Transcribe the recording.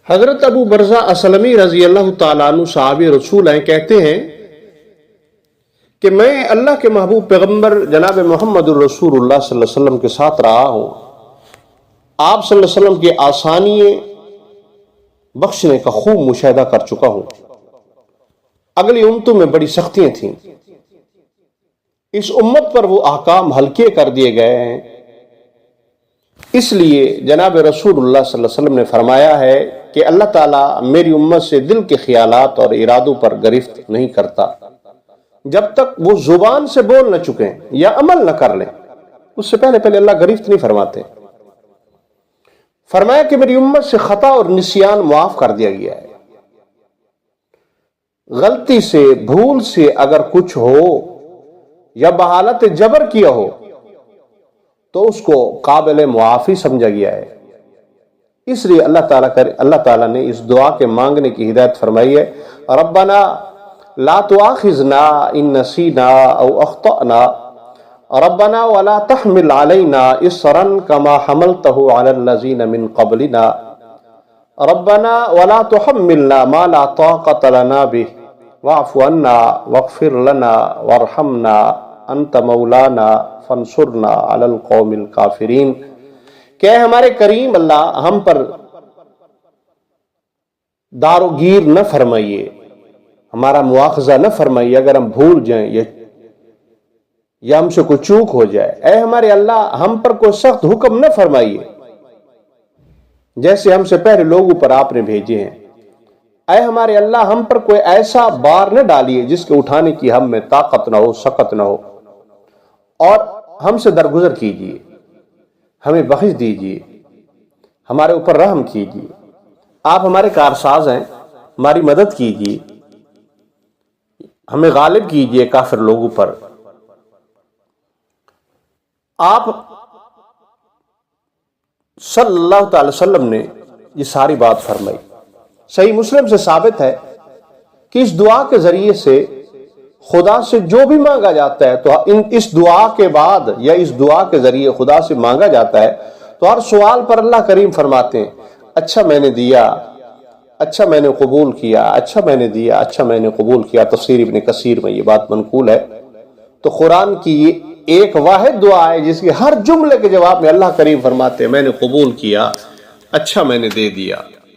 حضرت ابو برزہ اسلمی رضی اللہ تعالیٰ عنہ صحابی رسول ہیں، کہتے ہیں کہ میں اللہ کے محبوب پیغمبر جناب محمد الرسول اللہ صلی اللہ علیہ وسلم کے ساتھ رہا ہوں۔ آپ صلی اللہ علیہ وسلم کی آسانی بخشنے کا خوب مشاہدہ کر چکا ہوں۔ اگلی امتوں میں بڑی سختیاں تھیں، اس امت پر وہ احکام ہلکے کر دیے گئے ہیں۔ اس لیے جناب رسول اللہ صلی اللہ علیہ وسلم نے فرمایا ہے کہ اللہ تعالیٰ میری امت سے دل کے خیالات اور ارادوں پر گرفت نہیں کرتا جب تک وہ زبان سے بول نہ چکیں یا عمل نہ کر لیں۔ اس سے پہلے اللہ گرفت نہیں فرماتے۔ فرمایا کہ میری امت سے خطا اور نسیان معاف کر دیا گیا ہے۔ غلطی سے، بھول سے اگر کچھ ہو یا بحالت جبر کیا ہو تو اس کو قابل معافی سمجھا گیا ہے۔ اس لیے اللہ تعالیٰ نے اس دعا کے مانگنے کی ہدایت فرمائی ہے، ربنا لا تؤاخذنا ان نسینا او اخطأنا ربنا ولا تحمل علينا اصرا كما حملته على الذين من قبلنا ربنا ولا تحملنا ما لا طاقة لنا به واعف عنا واغفر لنا وارحمنا انت مولانا فانصرنا علی القوم الکافرین۔ کہ اے ہمارے کریم اللہ، ہم پر دار و گیر نہ فرمائیے، ہمارا مواخذہ نہ فرمائیے اگر ہم بھول جائیں یا ہم سے کوئی چوک ہو جائے۔ اے ہمارے اللہ، ہم پر کوئی سخت حکم نہ فرمائیے جیسے ہم سے پہلے لوگوں پر آپ نے بھیجے ہیں۔ اے ہمارے اللہ، ہم پر کوئی ایسا بار نہ ڈالیے جس کے اٹھانے کی ہم میں طاقت نہ ہو، سقت نہ ہو، اور ہم سے درگزر کیجیے، ہمیں بخش دیجیے، ہمارے اوپر رحم کیجیے۔ آپ ہمارے کارساز ہیں، ہماری مدد کیجیے، ہمیں غالب کیجیے کافر لوگوں پر۔ آپ صلی اللہ تعالی وسلم نے یہ ساری بات فرمائی۔ صحیح مسلم سے ثابت ہے کہ اس دعا کے ذریعے سے خدا سے جو بھی مانگا جاتا ہے تو اس دعا کے بعد یا اس دعا کے ذریعے خدا سے مانگا جاتا ہے تو ہر سوال پر اللہ کریم فرماتے ہیں، اچھا میں نے دیا، اچھا میں نے قبول کیا، اچھا میں نے دیا، اچھا میں نے قبول کیا۔ تفسیر ابن کثیر میں یہ بات منقول ہے۔ تو قرآن کی یہ ایک واحد دعا ہے جس کے ہر جملے کے جواب میں اللہ کریم فرماتے ہیں میں نے قبول کیا، اچھا میں نے دے دیا۔